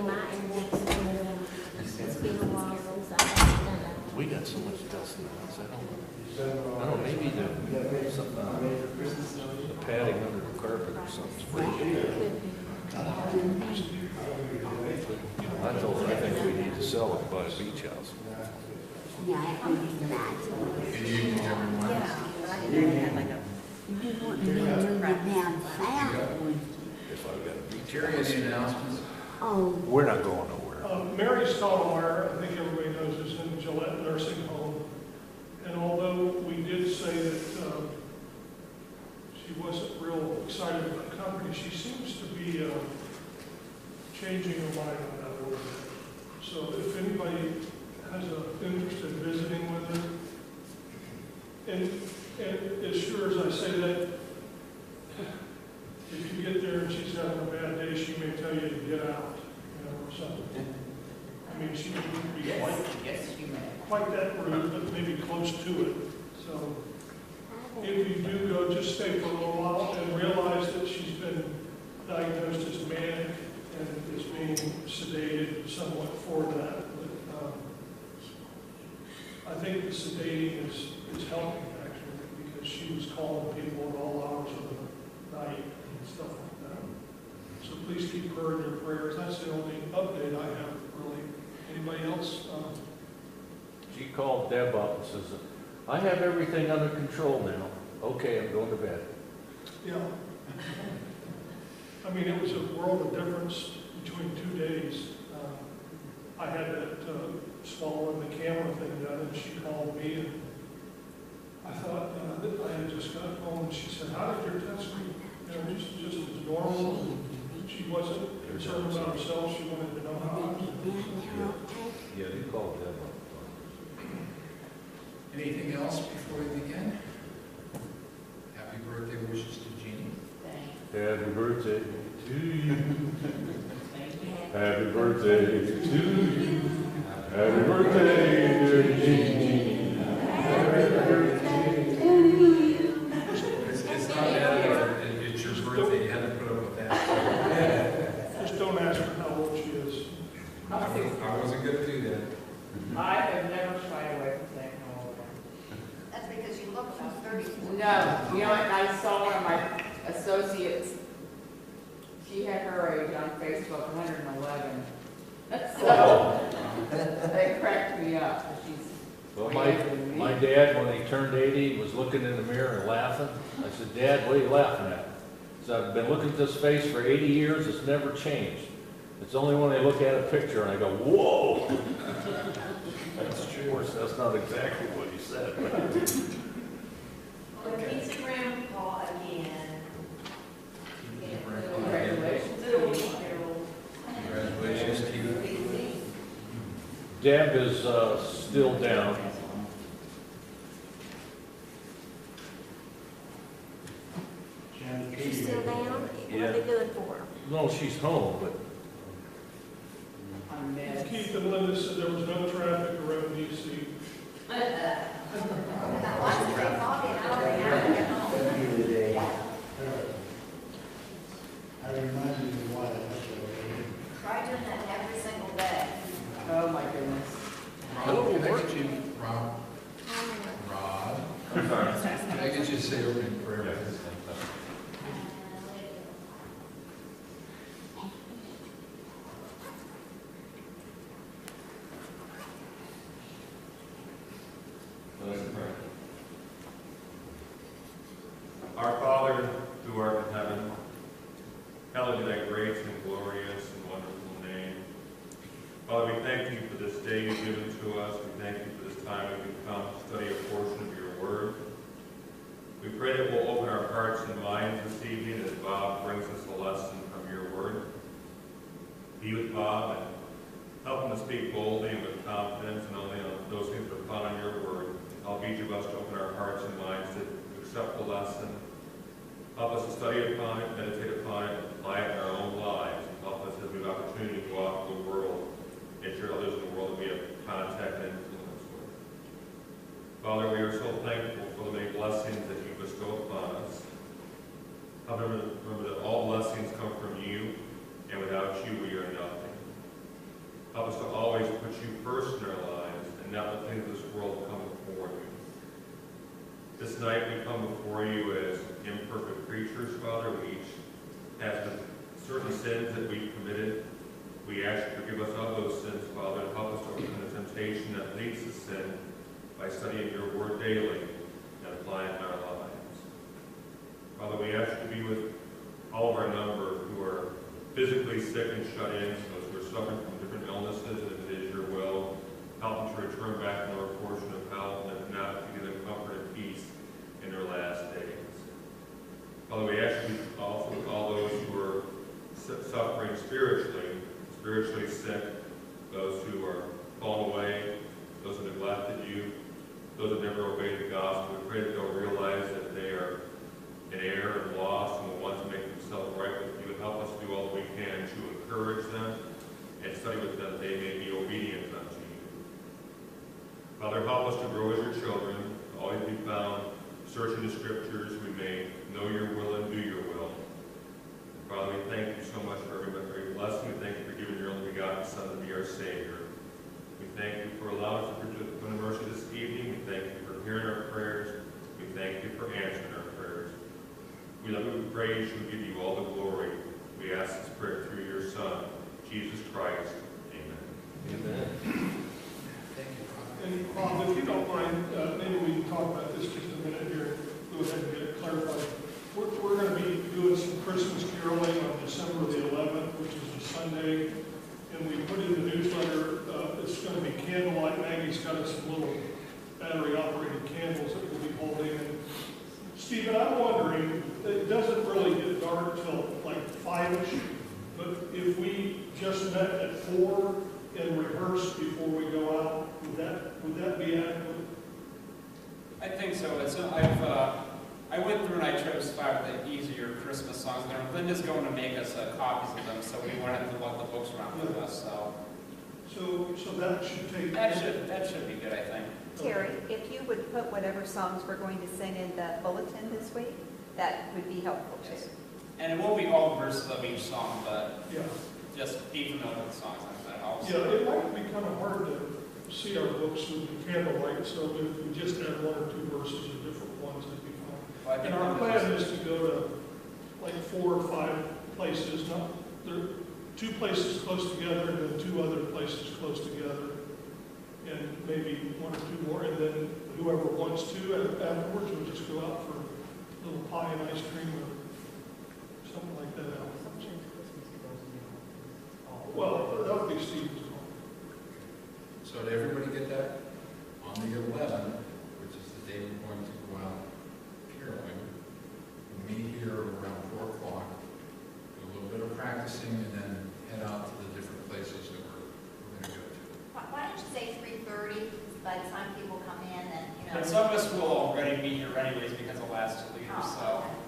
my inbox. It's been a while since I have done it. We got so much dust in the house, I don't know, maybe the padding under the carpet or something's breaking. I think we need to sell it and buy a beach house. Yeah, I can do that. Good evening, everyone. You want to move it down south? If I've got a beach Jerry, house. any announcements? Oh, We're not going nowhere. Mary Stottlemyre, I think everybody knows, is in Gillette Nursing Home. And although we did say that she wasn't real excited about the company, she seems to be changing her mind on that a little bit. So if anybody has an interest in visiting with her, and as sure as I say that, if you get there and she's having a bad day, she may tell you to get out, or something. I mean, she wouldn't be quite that rude, but maybe close to it. So if you do go, just stay for a little while and realize that she's been diagnosed as manic and is being sedated somewhat for that. But I think the sedating is helping, actually, because she was calling people at all hours of the night and stuff like that. So please keep her in your prayers. That's the only update I have, really. Anybody else? She called Deb up and says, I have everything under control now. Okay, I'm going to bed. Yeah. I mean, it was a world of difference between 2 days. I had that swallowing the camera thing done, and she called me, and I thought that I had just got home, and she said, how did your test go? Just as normal. She wasn't concerned about herself. She wanted to know how I was doing. Yeah, they called Deb up. Anything else before we begin? Happy birthday wishes to Jeannie. Happy birthday to you. Happy birthday to you. Happy birthday, dear Jeannie. Happy birthday to you. It's not bad, it's your birthday, you had to put up with that. Just don't ask her how old she is. I wasn't gonna do that. I have never shied away from saying how old I am. That's because you look about 30. No, you know what, I saw one of my associates, she had her age on Facebook, 111. So, they cracked me up, but she's... Well, my dad, when he turned 80, was looking in the mirror and laughing. I said, Dad, what are you laughing at? He said, I've been looking at this face for 80 years, it's never changed. It's only when I look at a picture and I go, whoa! That's true. Of course, that's not exactly what he said. Well, he's a grandpa again. Congratulations. Congratulations to you. Deb is still down. She's still down? What Yeah. are they doing for her? No, she's home, but I'm mad. Keith and Linda said there was no traffic around DC. I remind you of why. Try doing that every single day. Oh, my goodness. Rob, can I get you, Rob? Can I get you to say opening prayer? Our Father, who art in heaven, hallowed be thy great and glorious and wonderful name. Father, we thank you for this day you've given to us. We thank you for this time we can come to study a portion of your word. We pray that we'll open our hearts and minds this evening as Bob brings us a lesson from your word. Be with Bob and help him to speak boldly and with confidence and only on those things that are found on your word. Help each of us to open our hearts and minds to accept the lesson. Help us to study upon it, meditate upon it, and apply it in our own lives. Help us as we have opportunity to go out into the world and share others in the world that we have contact and influence with. Father, we are so thankful for the many blessings that you bestow upon us. Help us remember that all blessings come from you, and without you we are nothing. This night we come before you as imperfect creatures, Father. We each have certain sins that we've committed. We ask you to forgive us of those sins, Father, and help us to overcome the temptation that leads to sin by studying your word daily and applying it in our lives. Father, we ask you to be with all of our number who are physically sick and shut in, those who are suffering from different illnesses, and if it is your will, help them to return back to our portion of health, and if not, to give them comfort and peace in their last days. Father, we ask you also with all those who are suffering spiritually sick, those who are fallen away, those who neglected you, those who never obeyed the gospel. We pray that they'll realize that they are in error and lost and will want to make themselves right with you, and help us do all that we can to encourage them and study with them that they may be obedient unto you. Father, help us to grow as your children, to always be found searching the scriptures, we may know your will and do your will. And Father, we thank you so much for every blessing. We thank you for giving your only begotten Son to be our Savior. We thank you for allowing us to win mercy this evening. We thank you for hearing our prayers. We thank you for answering our prayers. We love you, we praise you, we give you all the glory. We ask this prayer through your Son, Jesus Christ. Amen. Amen. Thank you, Father. And Bob, if you don't mind, maybe we can talk about this just a minute here. Go ahead and get it clarified. We're going to be doing some Christmas caroling on December the 11th, which is a Sunday. And we put in the newsletter, it's going to be candlelight. Maggie's got us some little battery-operated candles that we'll be holding. And Stephen, I'm wondering, it doesn't really get dark till like 5-ish, but if we just met at 4 and rehearsed before we go out, would that be adequate? I think so. I went through and I chose 5 of the easier Christmas songs. And Linda's going to make us copies of them, so we won't have to lug the books around with us. So that should take... That should be good, I think. Terry, if you would put whatever songs we're going to sing in the bulletin this week, that would be helpful too. Yes. And it won't be all the verses of each song, but Yeah. just be familiar with the songs. That helps. Yeah, it might be kind of hard to see our books with the candlelight, so if we just add 1 or 2 verses of different ones, that'd be fine. Well, I think And our plan is to go to like 4 or 5 places, there are 2 places close together and then 2 other places close together, and maybe 1 or 2 more, and then whoever wants to, and afterwards we'll just go out for a little pie and ice cream or something like that. Well, that would be Steve's call. So did everybody get that? On the 11th, which is the day we're going to go out caroling, we'll meet here around 4 o'clock, do a little bit of practicing, and then head out to the different places that we're going to go to. Why don't you say 3:30, by the time people come in and, you know. And some of us will already be here anyways because of last 2 years. Oh, So okay.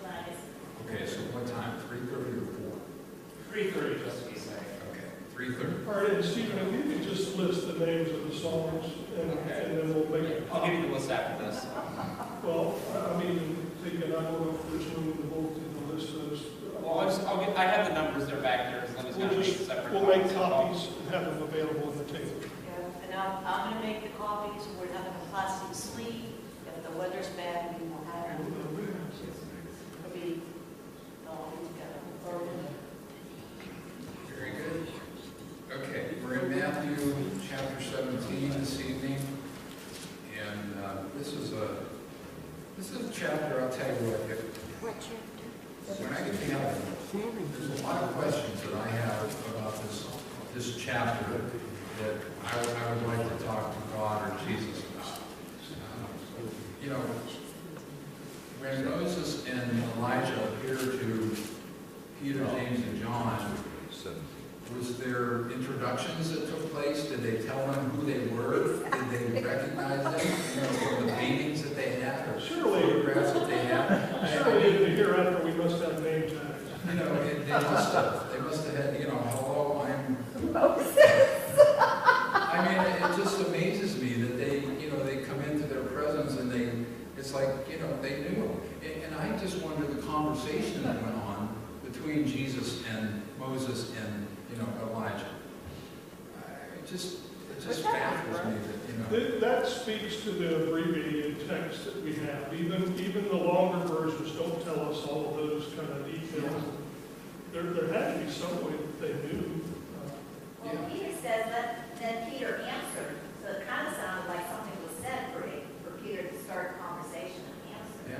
Well, I guess- Okay, so what time? 3:30 or 4? 3:30 just to be safe. Okay, 3:30. All right, and Stephen, if you could just list the names of the songs, and then we'll make it. I'll give you the list after this. Well, I mean, thinking, I don't know if there's room in the bulletin to list those. Well, I have the numbers, they're back there, as long as We'll going to just, make separate. we'll make copies and have them available on the table. Yeah, and I'm gonna make the copies, we're not gonna plastic sleeve, if the weather's bad, we will have them, it'll be all together. Very good. Okay, we're in Matthew chapter 17 this evening, and this is a chapter, I'll tell you what, when I get together, there's a lot of questions that I have about this chapter that I would like to talk to God or Jesus about. You know, when Moses and Elijah appeared to Peter, James, and John, was there introductions that took place? Did they tell them who they were? Did they recognize them, you know, from the paintings that they had or Surely. photographs that they had? Surely in the hereafter, we must have name tags. You know, they must have had, you know, hello, I'm. I mean, it just amazes me that they come into their presence and it's like, you know, they knew. And I just wonder the conversation that went on between Jesus and Moses and, you know, Elijah. It just just What's that? baffles me that, That speaks to the abbreviated text that we have. Even the longer versions don't tell us all of those kind of details. There had to be some way that they knew. Well, Peter says that, then Peter answered, so it kind of sounded like something was said for Peter to start a conversation and answer. Yeah,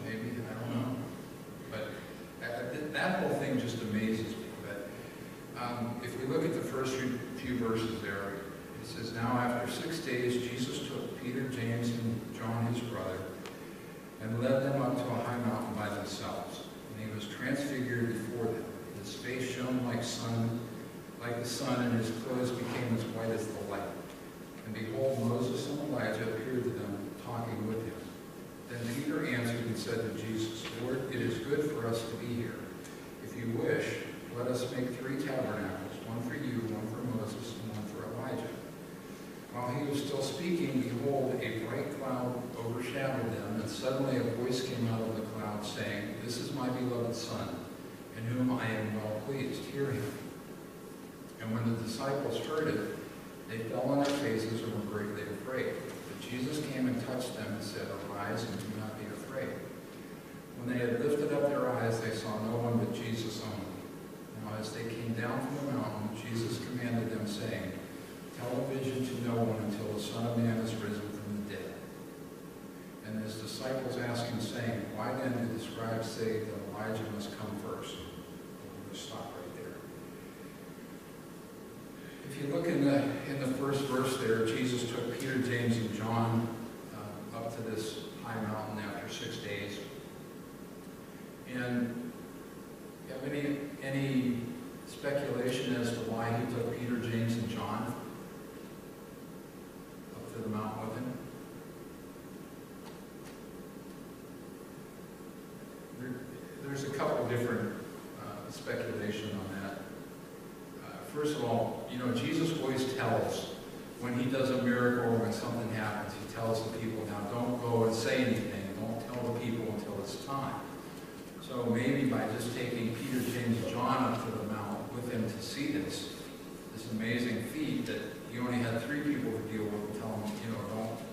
maybe, I don't know. But that whole thing just amazes me. But if we look at the first few verses there, it says, now after 6 days, Jesus took Peter, James, and John, his brother, and led them up to a high mountain by themselves. And he was transfigured before them. His face shone like the sun, and his clothes became as white as the light. And behold, Moses and Elijah appeared to them, talking with him. Then Peter answered and said to Jesus, Lord, it is good for us to be here. If you wish, let us make 3 tabernacles, one for you, one for Moses, and one for Elijah. While he was still speaking, behold, a bright cloud overshadowed them, and suddenly a voice came out of the cloud, saying, This is my beloved Son, in whom I am well pleased. Hear him. And when the disciples heard it, they fell on their faces and were greatly afraid. But Jesus came and touched them and said, Arise and do not be afraid. When they had lifted up their eyes, they saw no one but Jesus only. Now as they came down from the mountain, Jesus commanded them, saying, Tell a vision to no one until the Son of Man is risen from the dead. And his disciples asked him, saying, Why then do the scribes say that Elijah must come first? We're going to stop right there. If you look in the first verse there, Jesus took Peter, James, and John up to this high mountain after 6 days. And you have any speculation as to why he took Peter, James, and John up to the mountain with him? There's a couple different speculation on that. First of all, Jesus always tells when he does a miracle or when something happens, he tells the people, now don't go and say anything, don't tell the people until it's time. So maybe by just taking Peter, James, and John up to the mountain with him to see this amazing feat that he only had 3 people to deal with and tell them,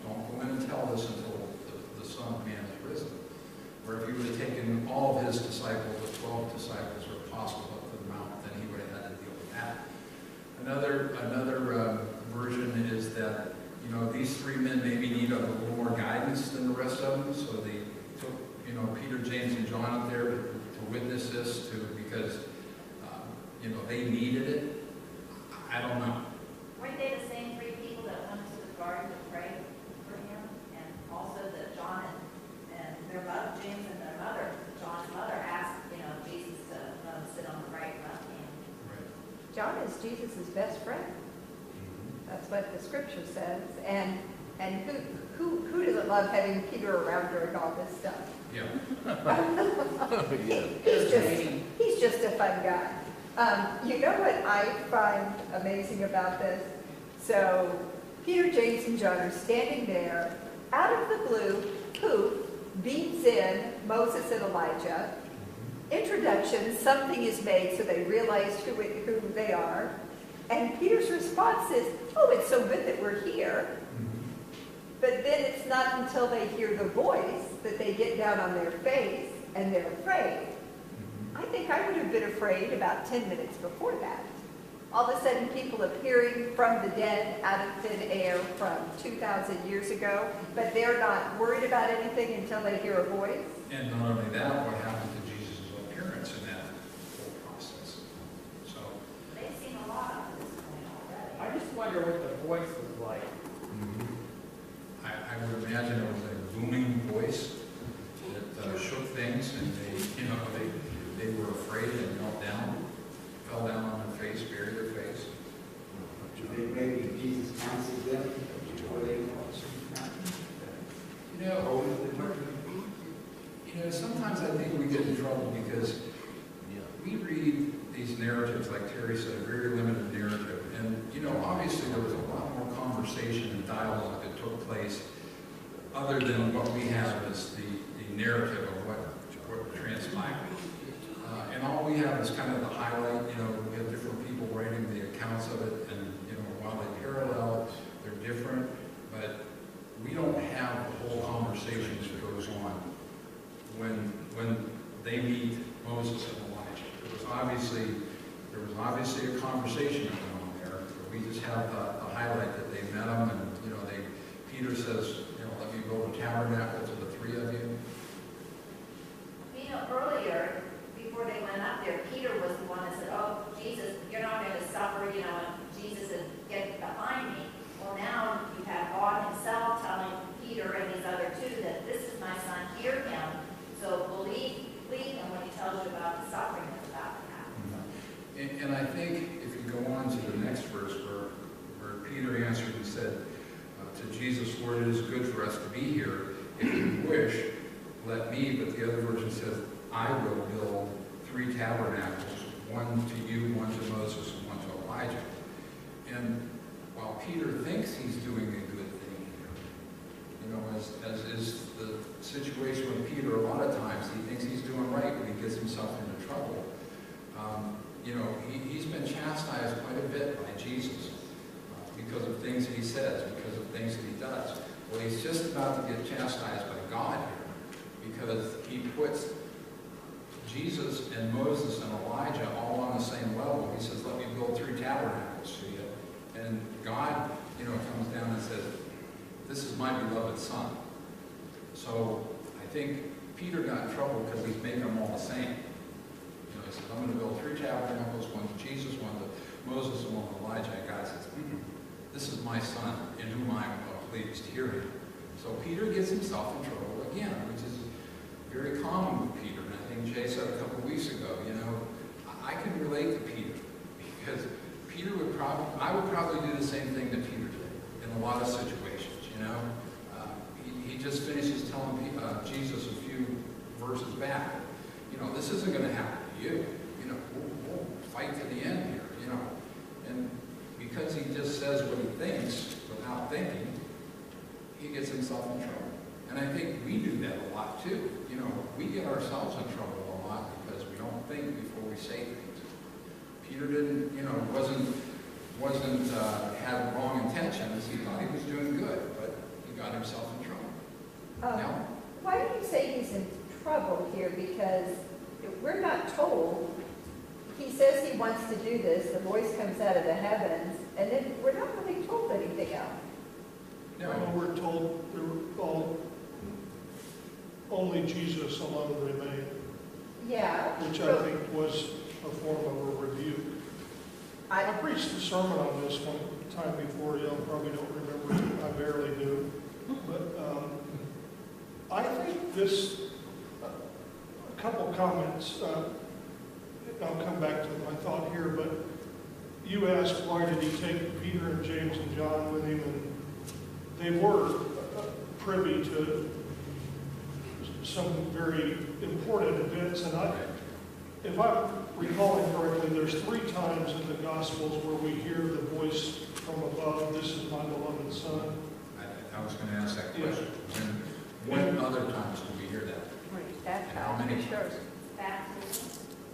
don't go in and tell this until the Son of Man is risen. Or if he would have taken all of his disciples, the 12 disciples or apostles up to the mountain, then he would have had to deal with that. Another version is that, these 3 men maybe need a little more guidance than the rest of them, so they took, Peter, James, and John up there to witness this, because they needed it. I don't know. Weren't they the same 3 people that went to the garden to pray for him? And also that John and their mother, James and their mother, John's mother, asked, Jesus to sit on the right left hand. Right. John is Jesus' best friend. That's what the scripture says. And who doesn't love having Peter around during all this stuff? Yeah. He's just a fun guy. You know what I find amazing about this? So Peter, James, and John are standing there. Out of the blue, who beams in Moses and Elijah. Introduction, something is made so they realize who they are. And Peter's response is, oh, it's so good that we're here. But then it's not until they hear the voice that they get down on their face and they're afraid. I think I would have been afraid about 10 minutes before that. All of a sudden, people appearing from the dead out of thin air from 2,000 years ago, but they're not worried about anything until they hear a voice. And not only that, what happened to Jesus' appearance in that whole process. So, They've seen a lot of this point already. I just wonder what the voice was like. I would imagine it was a booming voice that shook things, and they were afraid and fell down on their face, buried their face. Maybe Jesus counseled them before they Sometimes I think we get in trouble because we read these narratives, like Terry said, a very limited narrative. And, obviously there was a lot more conversation and dialogue that took place other than what we have as the narrative of what transpired. And all we have is kind of the highlight, we have different people writing the accounts of it, and while they parallel, they're different, but we don't have the whole conversation that goes on when they meet Moses and Elijah. There was obviously a conversation going on there. We just have the highlight that they met them, and Peter says, let me build a tabernacle to the three of you. Earlier, before they went up there, Peter was the one that said, oh, Jesus, you're not going to suffer, and Jesus is get behind me. Well, now you have God himself telling Peter and these other two that this is my son, hear him. So believe him when he tells you about the suffering that's about to happen. And I think if you go on to the next verse where Peter answered and said to Jesus, Lord, it is good for us to be here. If you wish, let me. But the other version says, I will build 3 tabernacles, one to you, one to Moses, and one to Elijah. And while Peter thinks he's doing a good thing here, as is the situation with Peter, a lot of times he thinks he's doing right when he gets himself into trouble. He's been chastised quite a bit by Jesus because of things that he says, because of things that he does. Well, he's just about to get chastised by God here because he puts Jesus and Moses and Elijah all on the same level. He says, let me build 3 tabernacles for you. And God, comes down and says, this is my beloved son. So I think Peter got in trouble because he's making them all the same. He says, I'm going to build 3 tabernacles, one to Jesus, one to Moses, and one to Elijah. And God says, this is my son in whom I am well pleased. Hear him. So Peter gets himself in trouble again, which is very common with Peter. And I think Jay said a couple weeks ago, I can relate to Peter because I would probably do the same thing that Peter did in a lot of situations, He just finishes telling Jesus a few verses back, this isn't going to happen to you. We'll fight to the end here, And because he just says what he thinks without thinking, he gets himself in trouble. And I think we do that a lot too. We get ourselves in trouble a lot because we don't think before we say things. Peter didn't, wasn't had wrong intentions. He thought he was doing good, but he got himself in trouble. Now, why do you say he's in trouble here? Because we're not told. He says he wants to do this. The voice comes out of the heavens, and then we're not really told anything else. no, We're told only Jesus alone remained, Yeah. which I think was a form of a rebuke. I preached a sermon on this one time before. Y'all probably don't remember it. I barely do. But I think a couple comments, I'll come back to my thought here, but you asked why did he take Peter and James and John with him, and they were privy to some very important events. And if I'm recalling correctly, there's 3 times in the Gospels where we hear the voice from above, this is my beloved son. I was going to ask that question. When other times do we hear that? That's And how many? Sure. Baptism,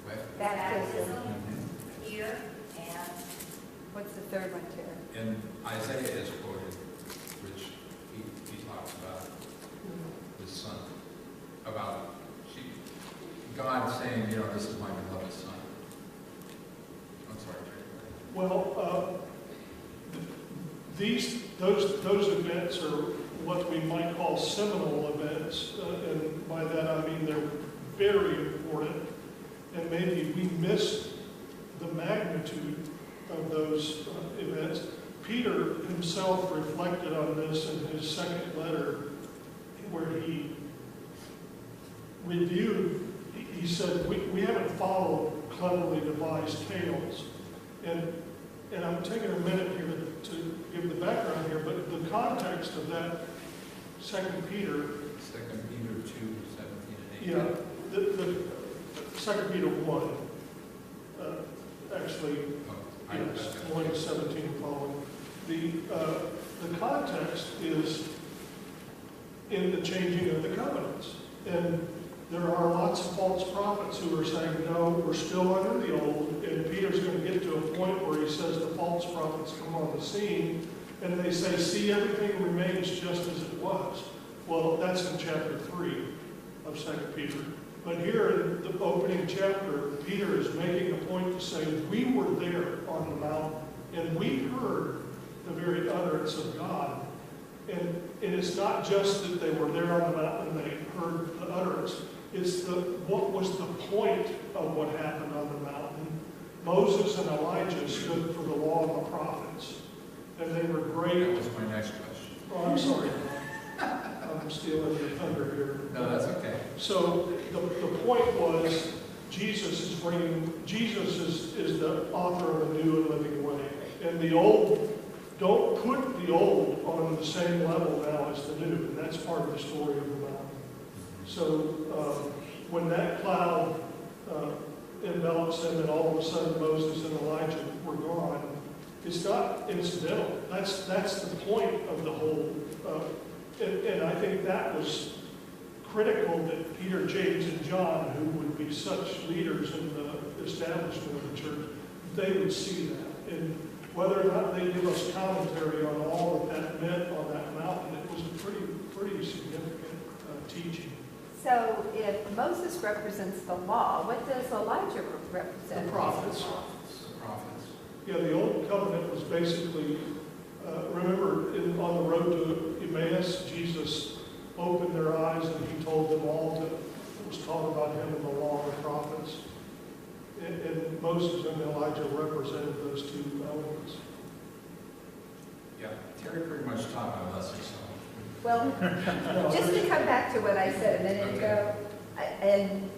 What? Baptism. here, and What's the third one, Tara? And Isaiah is quoted, which he talks about his son, about God saying, this is my beloved son. I'm sorry, Jerry. Well, those events are what we might call seminal events, and by that I mean they're very important, and maybe we miss the magnitude of those events. Peter himself reflected on this in his second letter, where he reviewed. He said, we haven't followed cleverly devised tales. And I'm taking a minute here to give the background here, but the context of that 2 Peter. 2 Peter 2, 17 and 18. Yeah, the 2 Peter 1, actually, yes, 1, 17 following. The context is in the changing of the covenants. And there are lots of false prophets who are saying, no, we're still under the old, and Peter's going to get to a point where he says the false prophets come on the scene, and they say, see, everything remains just as it was. Well, that's in chapter 3 of 2 Peter. But here in the opening chapter, Peter is making a point to say, we were there on the mountain, and we heard the very utterance of God. And it's not just that they were there on the mountain and they heard the utterance. It's what was the point of what happened on the mountain. Moses and Elijah stood for the law and the prophets. And they were great. That was my next question. Oh, I'm sorry. I'm stealing your thunder here. No, that's okay. So the point was Jesus is the author of a new and living way. And the old, don't put the old on the same level now as the new. And that's part of the story of the mountain. So when that cloud envelops them and all of a sudden Moses and Elijah were gone, it's not incidental. That's the point of the whole. And I think that was critical that Peter, James, and John, who would be such leaders in the establishment of the church, they would see that. And whether or not they give us commentary on all that meant on that mountain, it was a pretty significant teaching. So if Moses represents the law, what does Elijah represent? The prophets. The prophets. Yeah, the old covenant was basically, remember on the road to Emmaus, Jesus opened their eyes and he told them all that was taught about him in the law and the prophets. And Moses and Elijah represented those two elements. Yeah, Terry pretty much taught my lesson, so. Well, just to come back to what I said a minute ago, and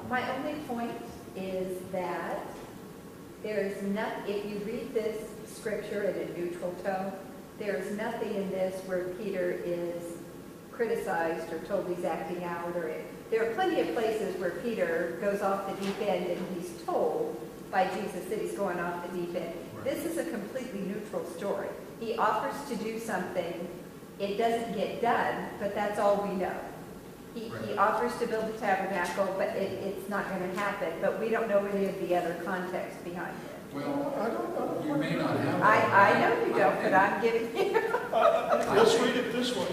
my only point is that there's nothing, if you read this scripture in a neutral tone, there's nothing in this where Peter is criticized or told he's acting out, or there are plenty of places where Peter goes off the deep end and he's told by Jesus that he's going off the deep end. Right. This is a completely neutral story. He offers to do something. It doesn't get done, but that's all we know. He offers to build the tabernacle, but it's not going to happen. But we don't know any of the other context behind it. Well, you may not have. I know you don't, but I'm giving you. Let's read it this way.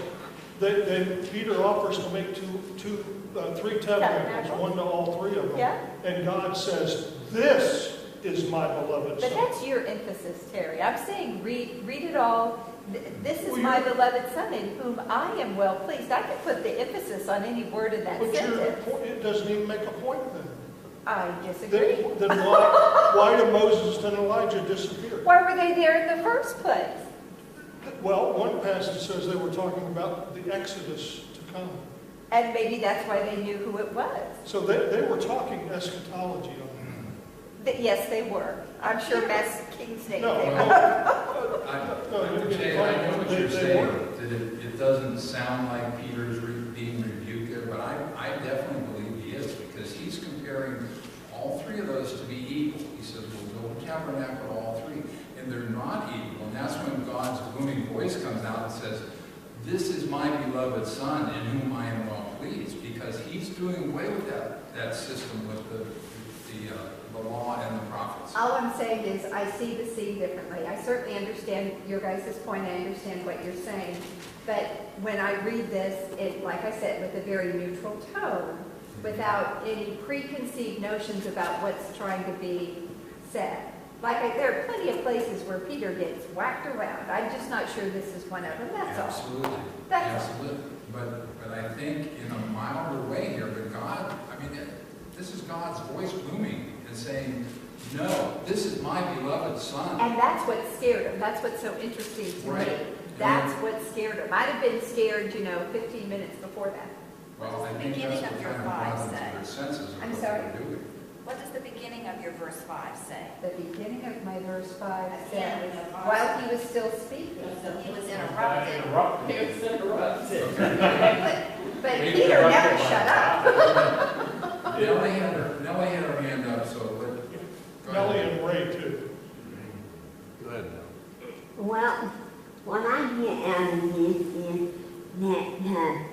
Then Peter offers to make three tabernacles, one to all three of them. Yeah. And God says, this is my beloved But son. that's your emphasis, Terry. I'm saying read it all. This is my beloved son in whom I am well pleased. I can put the emphasis on any word in that But sentence. it doesn't even make a point then. I disagree. Then why did Moses and Elijah disappear? Why were they there in the first place? Well, one passage says they were talking about the Exodus to come. And maybe that's why they knew who it was. So they were talking eschatology on Yes, they were. I'm sure Mass King's name No, came no. up. Jay, I know what you're saying, that it doesn't sound like Peter's being rebuked there, but I definitely believe he is, because he's comparing all three of those to be equal. He says, we'll build a tabernacle to all three, and they're not equal. And that's when God's booming voice comes out and says, this is my beloved son in whom I am well pleased, because he's doing away with that system with the law and the prophets. All I'm saying is I see the scene differently. I certainly understand your guys' point. I understand what you're saying. But when I read this, like I said, with a very neutral tone, without any preconceived notions about what's trying to be said. There are plenty of places where Peter gets whacked around. I'm just not sure this is one of them. That's all. Absolutely. That's all. Absolutely. But I think in a milder way here, but God, this is God's voice booming and saying, no, this is my beloved son. And that's what scared him. That's what's so interesting to Right. me. That's what scared him. I'd have been scared, 15 minutes before that. Well, I the think beginning that's of what your kind of brought them five to their senses of I'm what sorry? they're doing. What does the beginning of your verse 5 say? The beginning of my verse 5 At the says, end of the while verse. he was still speaking. He was interrupted. But Peter never shut up. Nellie had her hand up, so go ahead. Nellie and Ray too. Go ahead now. Well, what I get out of this is that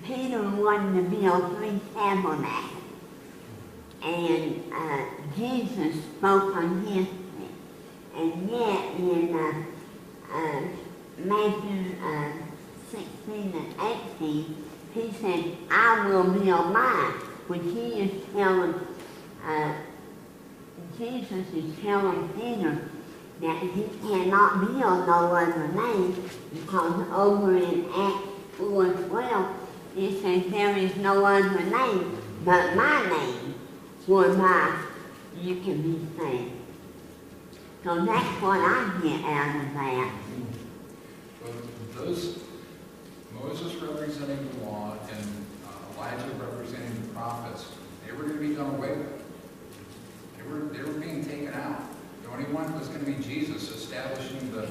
Peter wanted to build 3 tabernacles. And Jesus spoke on history. And yet in Matthew 16 and 18, he said, I will build mine, which he is telling, Jesus is telling Peter that he cannot build no other name, because over in Acts 4:12, it says there is no other name but my name, whereby you can be saved. So that's what I get out of that. But those, Moses representing the law and Elijah representing the prophets, they were going to be done away with. They were being taken out. The only one was going to be Jesus, establishing the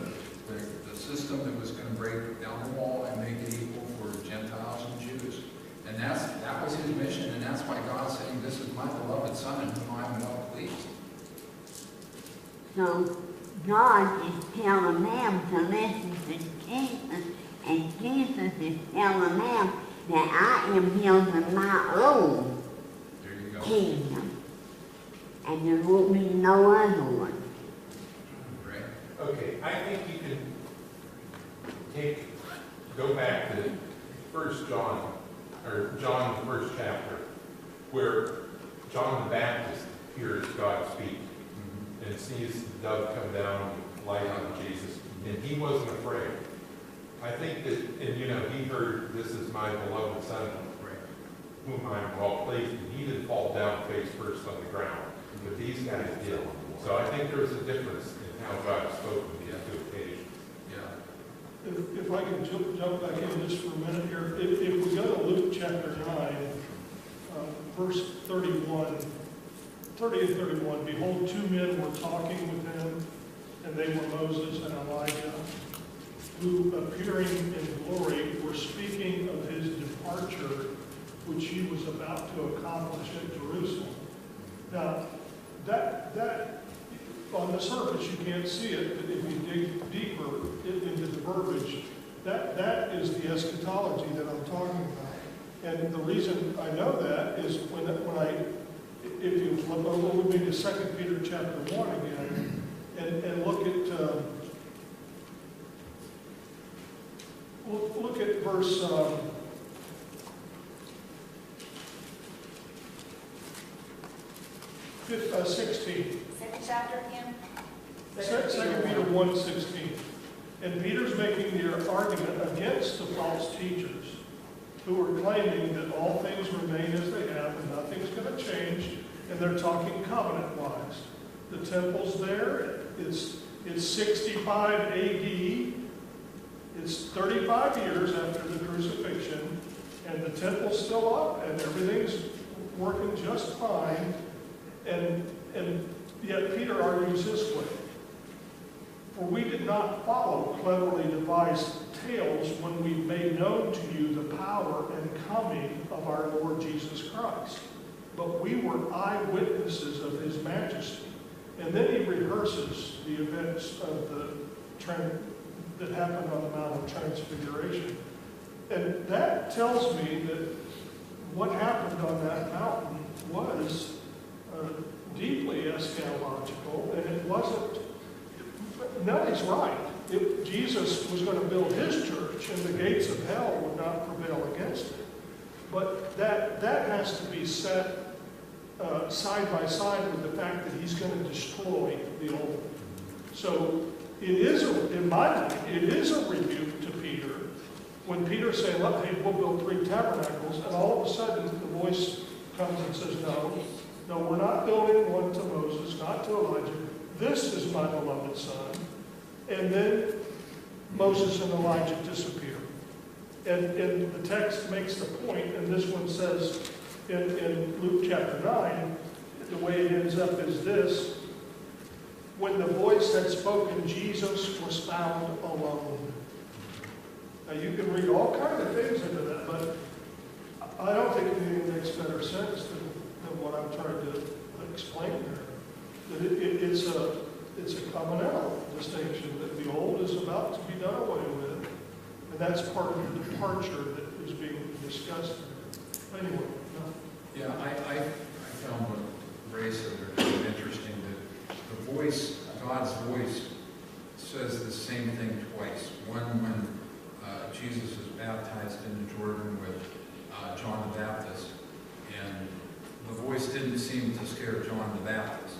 system that was going to break down the wall and make it equal for Gentiles and Jews. And that was his mission, and that's why God's saying, this is my beloved Son in whom I am well pleased. So God is telling them to listen to Jesus, and Jesus is telling them that I am building my own There you go. kingdom, and there won't be no other one. Right? Okay, I think you can go back to 1 John, or John, the first chapter, where John the Baptist hears God speak and sees the dove come down and light on Jesus, and he wasn't afraid. I think that, and he heard, this is my beloved Son, whom I am well pleased, and he didn't fall down face first on the ground, but these guys did. So I think there's a difference in how God spoke in these two occasions. Yeah. If I can jump back in just for a minute here, if we go to Luke chapter 9, verse 30 and 31, behold, two men were talking with him, and they were Moses and Elijah, who appearing in glory were speaking of his departure, which he was about to accomplish at Jerusalem. Now, that on the surface you can't see it, but if you dig deeper into the verbiage, that is the eschatology that I'm talking about. And the reason I know that is if you flip over with me to 2 Peter chapter 1 again, and look at verse 16. Second chapter again? 2 Peter 1:16. And Peter's making the argument against the false teachers who are claiming that all things remain as they have and nothing's going to change, and they're talking covenant-wise. The temple's there. It's 65 AD. It's 35 years after the crucifixion, and the temple's still up, and everything's working just fine. And yet Peter argues this way: for we did not follow cleverly devised tales when we made known to you the power and coming of our Lord Jesus Christ, but we were eyewitnesses of his majesty. And then he rehearses the events of that happened on the Mount of Transfiguration. And that tells me that what happened on that mountain was deeply eschatological, and it wasn't. Nelly's right. Jesus was going to build his church, and the gates of hell would not prevail against it. But that has to be set side by side with the fact that he's going to destroy the old. So it is, in my mind, it is a rebuke to Peter when Peter said, hey, we'll build 3 tabernacles, and all of a sudden the voice comes and says, no, we're not building one to Moses, not to Elijah. This is my beloved Son. And then Moses and Elijah disappear. And the text makes the point, and this one says in Luke chapter 9, the way it ends up is this: when the voice had spoken, Jesus was found alone. Now you can read all kinds of things into that, but I don't think anything makes better sense than what I'm trying to explain there. That it's a covenantal distinction, that the old is about to be done away with, and that's part of the departure that is being discussed. Anyway. Yeah, I found what Ray said there voice, God's voice, says the same thing twice. One when Jesus is baptized into Jordan with John the Baptist, and the voice didn't seem to scare John the Baptist.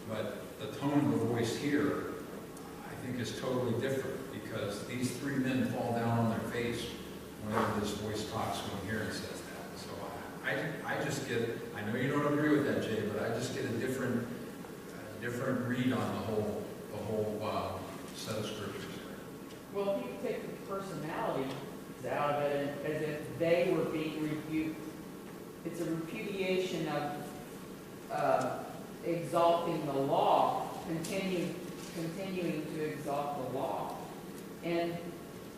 But the tone of the voice here, I think, is totally different, because these three men fall down on their face whenever this voice talks to him here and says that. So I just get, I know you don't agree with that, Jay, but I just get a different read on the whole set of scriptures there. Well, if you take the personalities out of it as if they were being rebuked, it's a repudiation of exalting the law, continuing to exalt the law. And,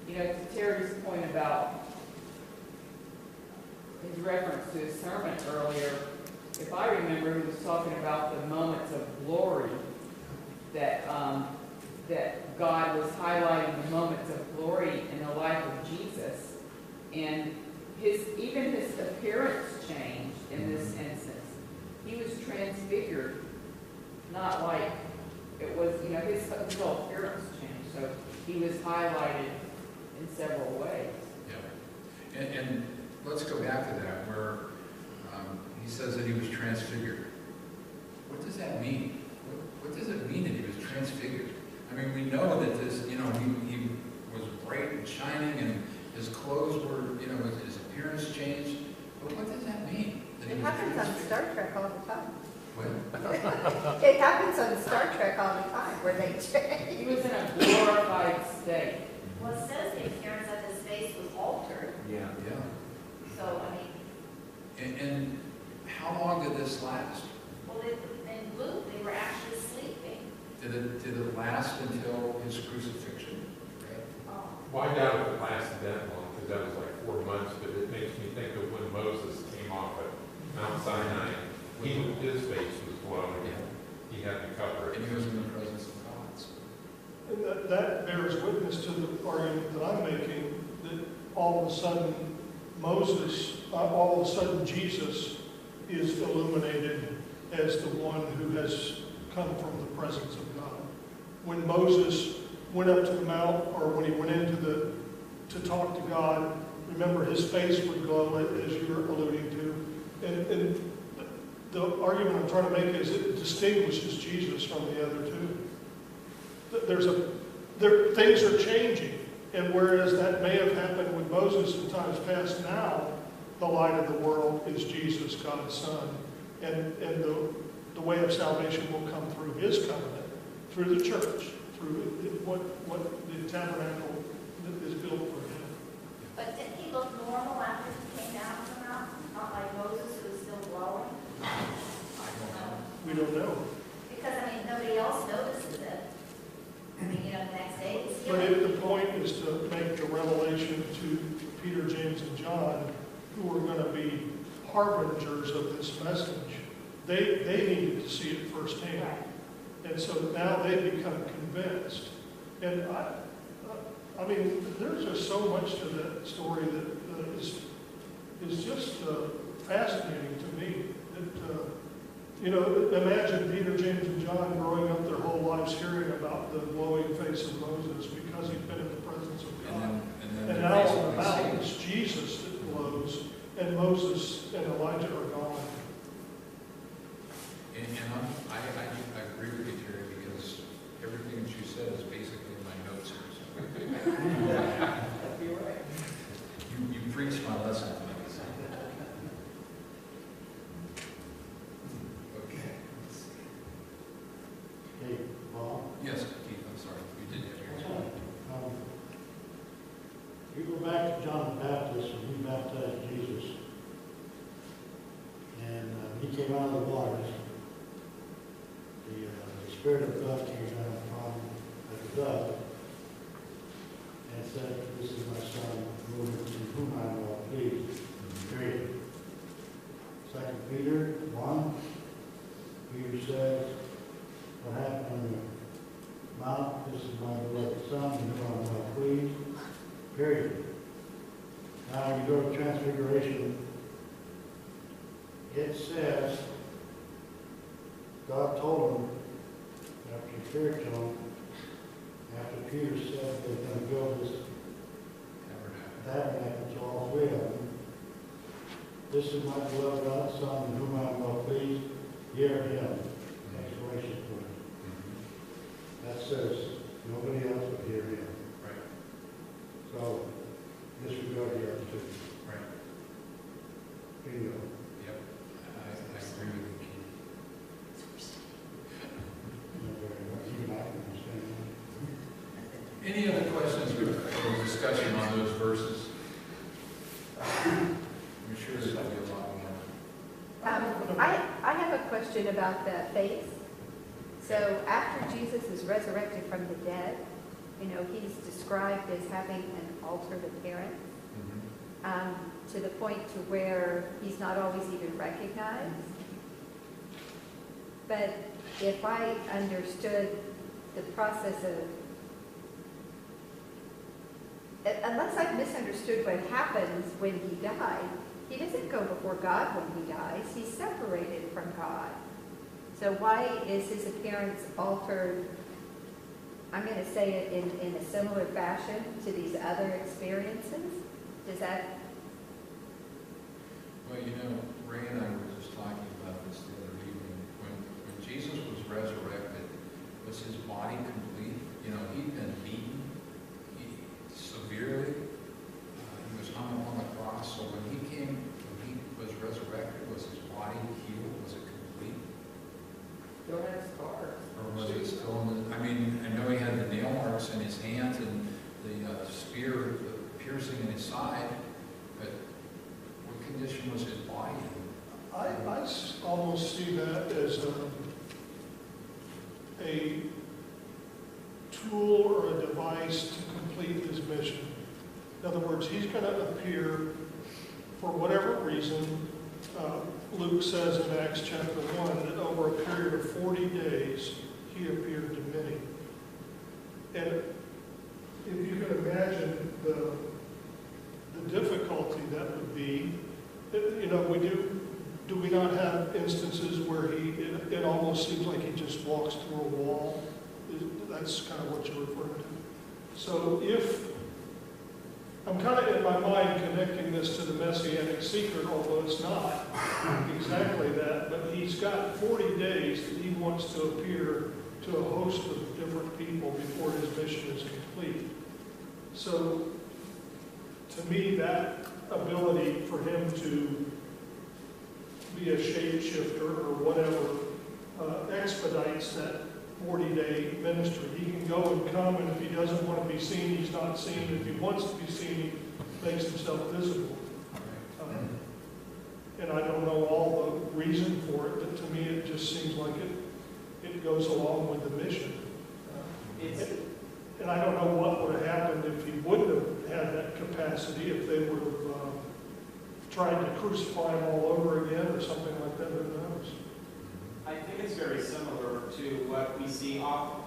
you know, to Terry's point about his reference to his sermon earlier, if I remember, he was talking about the moments of glory that that God was highlighting, the moments of glory in the life of Jesus, and even his appearance changed in this instance. He was transfigured, not like it was, you know, his whole appearance changed. So he was highlighted in several ways. Yeah. And let's go back to that, where he says that he was transfigured. What does that mean? What does it mean that he was transfigured? I mean, we know that this, you know, he was bright and shining, and his clothes were, you know, his appearance changed. But what does that mean? It happens on Star Trek all the time. What? It happens on Star Trek all the time, where they change. He was in a glorified state. Well, it says the appearance of his face was altered, Yeah. so, I mean, And how long did this last? well, in Luke, they were actually sleeping. Did it last until his crucifixion? Right? Well, I doubt it lasted that long, because that was like 4 months, but it makes me think of when Moses came off at Mount Sinai. His face was glowing, and he had to cover it. And he was in the presence of God. So. And that bears witness to the argument that I'm making, that all of a sudden all of a sudden Jesus is illuminated as the one who has come from the presence of God. When Moses went up to the mount, or when he went into to talk to God, remember his face would glow, as you're alluding to. And the argument I'm trying to make is it distinguishes Jesus from the other two. Things are changing, and whereas that may have happened with Moses in times past, now the light of the world is Jesus, God's Son, and the way of salvation will come through his covenant, through the church, through what the tabernacle is built for him. But didn't he look normal after he came down from the mountain? Not like Moses, who was still glowing? We don't know. Because, I mean, nobody else notices it. I mean, you know, the next day he's But healing. the point is to make the revelation to Peter, James, and John, who are going to be harbingers of this message. They needed to see it firsthand. Right. And so now they become convinced. And I mean, there's just so much to that story that is just fascinating to me. You know, imagine Peter, James, and John growing up their whole lives hearing about the glowing face of Moses because he'd been in the presence of God. And now on the mountain, it's Jesus that glows, and Moses and Elijah are gone. And I agree with you, Terry, because everything that you said is basically in my notes here. That'd be right. You preached my lesson tonight. Okay. Hey, Bob, Yes, Keith, I'm sorry. You did have your turn. you go back to John the Baptist when he baptized Jesus, and he came out of the waters. The Spirit of God came down upon him like a dove, and said, "This is my Son, in whom I am well pleased." Period. 2 Peter 1, Peter says, what happened on the mount, "This is my beloved Son, in whom I am well pleased." Period. Now, when you go to Transfiguration, it says, God told him, after church on, after Peter said they're gonna build this tabernacle to all three of them. This is my beloved Son, in whom I am well pleased. Hear him. Exclamation point. That says nobody else but hear him. Right. So disregard the other two. Right. Bingo. Yep. I agree with you, Keith. Even I can understand that. Any other questions or discussion on those verses? I'm sure there's going to be a lot more. I have a question about the face. So after Jesus is resurrected from the dead, you know, he's described as having an altered appearance, to the point to where he's not always even recognized. But if I understood the process of, unless I've misunderstood what happens when he died, he doesn't go before God when he dies. He's separated from God. So why is his appearance altered, I'm going to say it in a similar fashion to these other experiences? Does that? Well, you know, Ray and I were just talking about this the other evening. When Jesus was resurrected, was his body complete? You know, he'd been beaten severely. He was hung upon the cross. So when he was resurrected, was his body healed? Was it complete? Still has scars. Or was it still in the, I mean, I know he had the nail marks in his hands and the spear, the piercing in his side, but what condition was his body in? I almost see that as a tool or a device to complete his mission. In other words, he's going to appear for whatever reason. Luke says in Acts chapter 1 that over a period of 40 days, he appeared to many. And if you can imagine the difficulty that would be, you know, do we not have instances where it almost seems like he just walks through a wall? That's kind of what you're referring to. So if, I'm kind of in my mind connecting this to the Messianic secret, although it's not exactly that, but he's got 40 days that he wants to appear to a host of different people before his mission is complete. So to me, that ability for him to be a shapeshifter or whatever expedites that 40-day ministry. He can go and come, and if he doesn't want to be seen, he's not seen. If he wants to be seen, he makes himself visible. And I don't know all the reason for it, but to me it just seems like it goes along with the mission. And I don't know what would have happened if he wouldn't have had that capacity, if they would have tried to crucify him all over again or something like that. Who knows? I think it's very similar to what we see often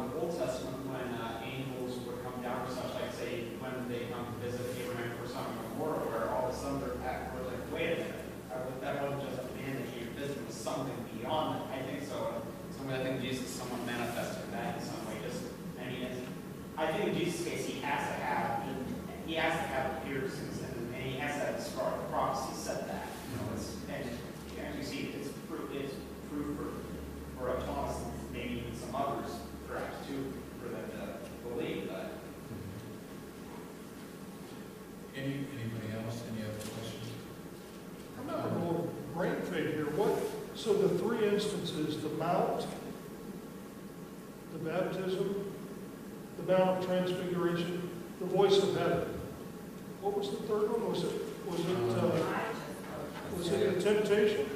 in the Old Testament when angels would come down or such, like say when they come to visit Abraham for Sodom and Gomorrah, where all of a sudden they're back, we're like, wait a minute, that wasn't just a man that came to visit, it was something beyond that. I think so. I think Jesus somewhat manifested that in some way. I think in Jesus' case he has to have appearances, and he has to have the scar. The prophecy said that. You know, and as you see, it's proof for Thomas and maybe even some others, perhaps too, for them to believe that. Anybody else? Any other questions? I'm not a little brain fade here. So the three instances, the Mount, the baptism, the Mount of Transfiguration, the voice of heaven. What was the third one? Was it the temptation?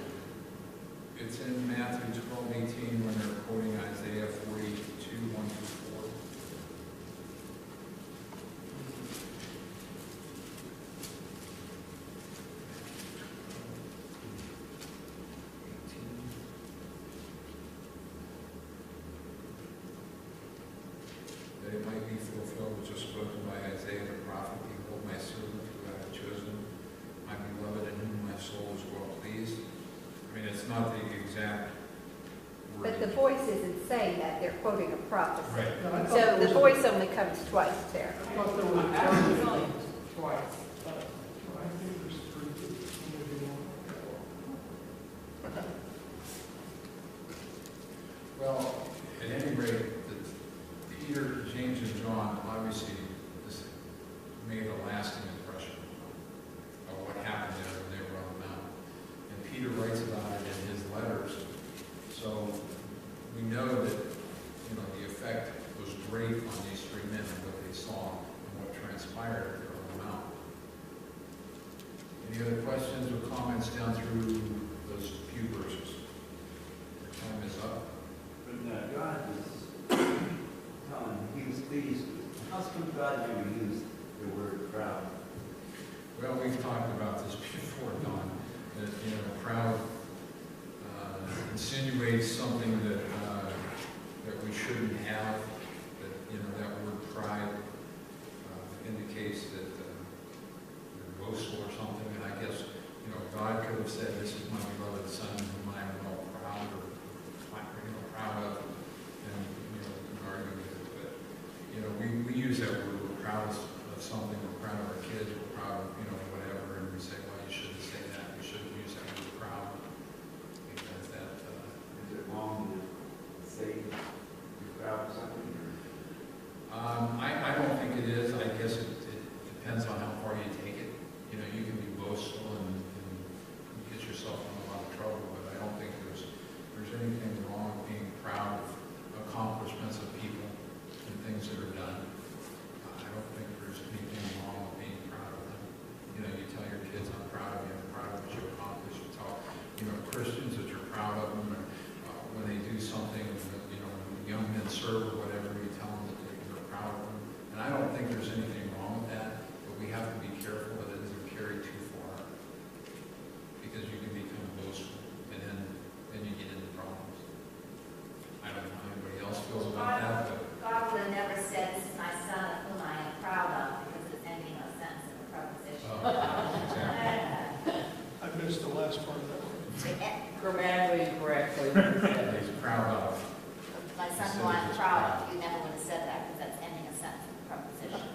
It's in Matthew 12:18 when they're quoting Isaiah 42, 1-4. That it might be fulfilled which was spoken by Isaiah the prophet, behold, my servant who I have chosen, my beloved in whom my soul is well pleased. I mean, it's not the exact word. But the voice isn't saying that, they're quoting a prophecy. Right. Yeah, I thought So there the was voice only comes twice there. I thought there was Actually, twice. I think there's three, maybe one. Well, at any rate, Peter, James, and John obviously this made a lasting impression of what happened there when they were on the mountain. And Peter writes about it in his letters. So we know that, the effect was great on these three men and what they saw and what transpired there on the mountain. Any other questions or comments down through those few verses? Your time is up. When God was telling him he was pleased, how come God never used the word proud? Well, we've talked about this before, Don, that, proud insinuates something that we shouldn't have, that word pride indicates that you're boastful or something, and I guess, God could have said, this is my beloved son whom I am well proud, or, proud of, and, we can argue with it, but, we use that word, we're proud of something, we're proud of our kids, we're proud of, whatever, and we say, well, you shouldn't say that, you shouldn't use that word proud, because that, Is it wrong to say you're proud of something? I don't think it is. I guess it depends on how far you take it. You can be boastful and get yourself in a lot of trouble, but I don't think there's anything wrong with being proud of accomplishments of people and things that are done. I don't think there's anything wrong with being proud of them. You tell your kids, I'm proud of you, I'm proud of what you accomplished. You tell, Christians that you're proud of them, or when they do something, when young men serve or whatever, you tell them that you're proud of them. And I don't think there's anything wrong with that, but we have to be careful that it doesn't carry too far, because you can become boastful, and then you get into problems. I don't know how anybody else feels about that, but God would have never said, this is my son of whom I am proud of, because it's ending a sentence in a preposition. exactly. I missed the last part of that one. Grammatically incorrectly. He's proud of. My son who I'm proud of, you never would have said that, because that's ending a sentence in a preposition.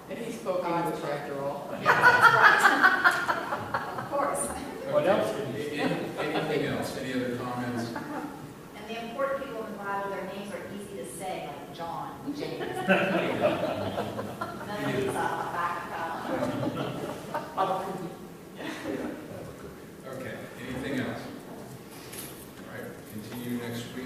And he spoke English after all. Yeah, that's right. Of course. What else? Anything else? Any other comments? And the important people in the Bible, their names are easy to say, like John, James. None of these are back Okay, anything else? All right, continue next week.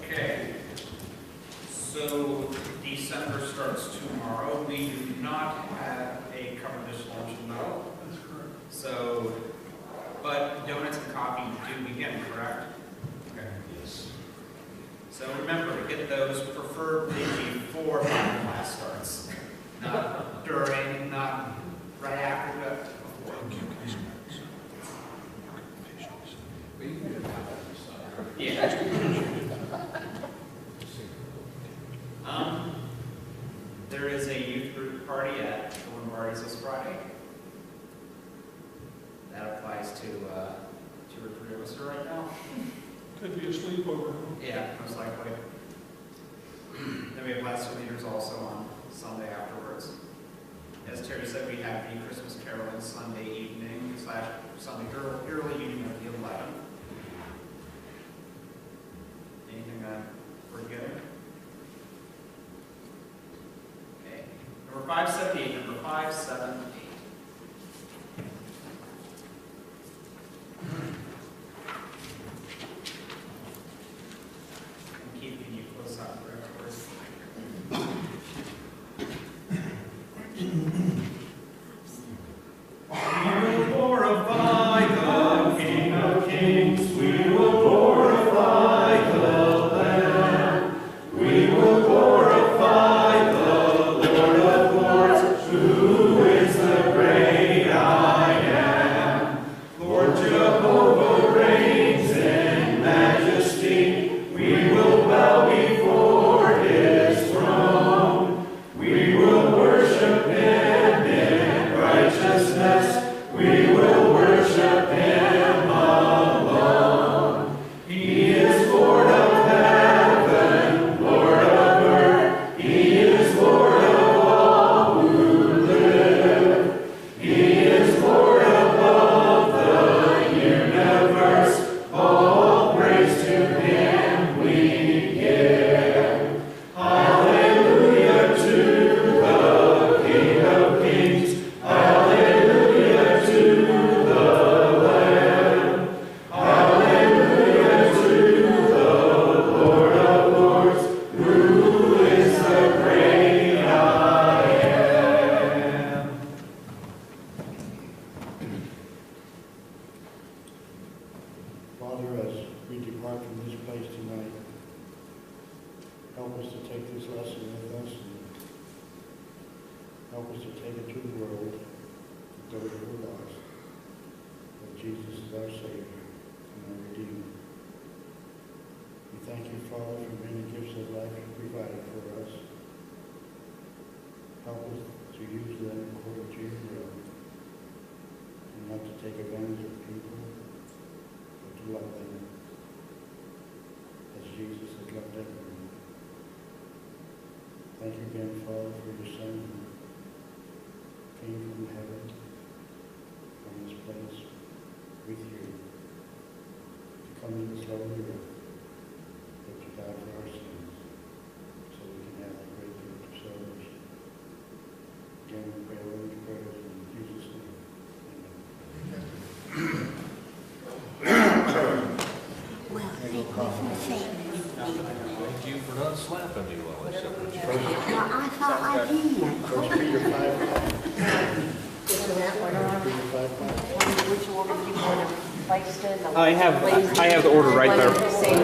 Okay, so December starts tomorrow. We do not have a cover dish lunch tomorrow. That's correct. So, but donuts and coffee do begin, correct? Okay. Yes. So remember to get those preferably before class starts. Not during, not right after, but before. But you can do it now. Yeah. There is a youth group party at the Lombardi's this Friday. That applies to 2 or 3 of us right now. Could be a sleepover. Yeah, most likely. Then we have lesson leaders also on Sunday afterwards. As Terry said, we have the Christmas caroling Sunday evening / Sunday early evening at the 11. Anything I'm forgetting? Okay. Number 578. Number 578. And Keith, can you close out the records? We will glorify the King of Kings. We will glorify the Lamb. We will glorify the Lord of Lords, who is the Help us to take it to the world, those who are lost, that Jesus is our Savior and our Redeemer. We thank you, Father, for many gifts of life you provided for us. Help us to use them according to your will, and not to take advantage of people, but to love them as Jesus has loved everyone. Thank you again, Father, for your Son who came from heaven, from this place, with you, to come to this lovely earth, but to die for our sins, so we can have the great gift of salvation. Again, we pray all these prayers in Jesus' name. Well, thank you for saying Thank you for not slapping me while I said what you well, I thought I did. First Peter 5:5. Which order you want to place in? I have the order right there. Same